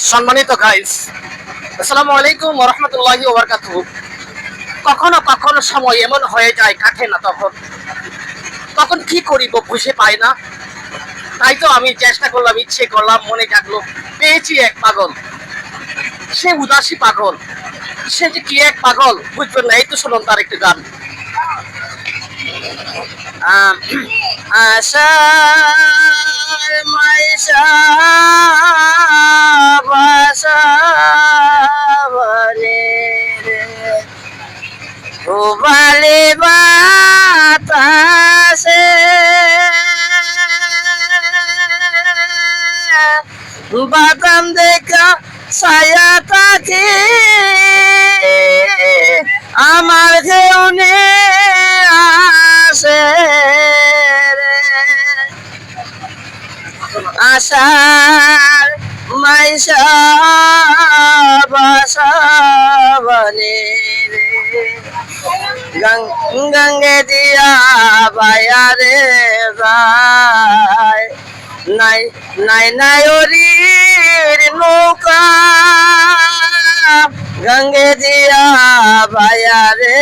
সম্মানিত গাইস, আসসালামু আলাইকুম ওয়া রাহমাতুল্লাহি ওয়া বারাকাতুহু। কখনো কখনো সময় এমন হয়ে যায় কাটে না, তখন কি করিব বুঝে পাই না। তাই তো আমি চেষ্টা করলাম, ইচ্ছে করলাম, মনে জাগলো, পেয়েছি এক পাগল। সে উদাসী পাগল, সে যে কি এক পাগল বুঝবেন না। এই তো শুনুন তার একটি গান। আহ, আশার মাইশা বাসাবনে রে, উবালে বাতাসে বাদাম দেখা ছায়া থাকে আমার ঘেউনে আসে রে। আশার মাইশা বাসাবনে রে, গঙ্গে দিয়া বায়ারে যায়, নাই নাই নাই ওরির নৌকা, গঙ্গে দিয়া বায়ারে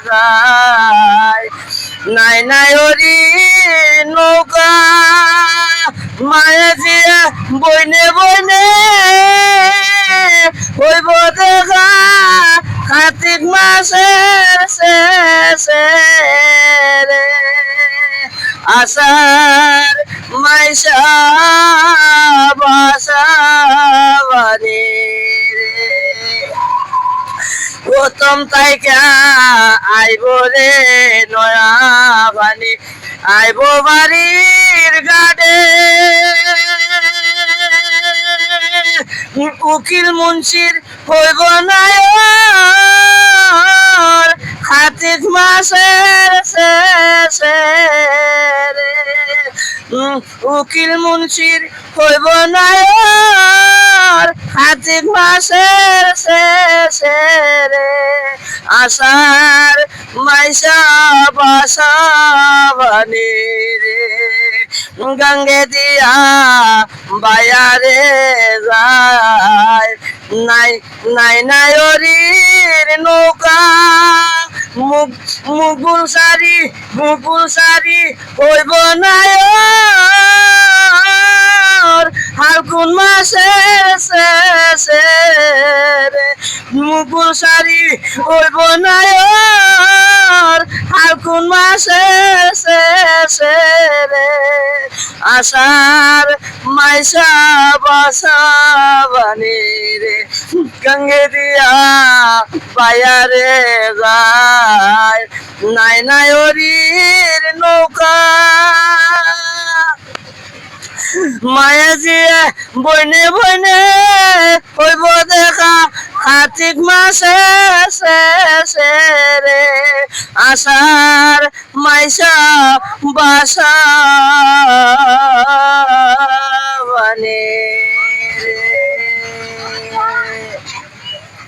যায়, নাই নাই ওরির নৌকা, মায়ে দিয়া বইনে বইনে হইব দেখা কার্তিক মাসের শেষে রে। আষাঢ় মাইশা বাসাবানি রে, প্রথম তাইকা আইব রে নয়া বানি, আইব বাড়ির গাড়ে, উকিল মুন্সির হইব নায়র কার্তিক মাসের শেষে রে। উকিল মুন্সির হইব নায়র কার্তিক মাসের শেষে রে। আষাঢ় মাইশা বাসাবানি রে, গঙ্গে দিয়া বায়ারে যায়, নাই নাই নাই ওরির নৌকা, মুগুল সারি হইব নায়র ফাল্গুন মাসের শেষে রে। মুগুল সারি হইব নায়র ফাল্গুন মাসের শেষে রে। আষাঢ় মাইশা বাসাবানি রে, গঙ্গে দিয়া বায়ারে যায়, নাই নাই ওরির নৌকা, মায়া জিয়া বইনে বইনে হইব দেখা কার্তিক মাসে শেষে রে। আষাঢ় মাইশা বাসা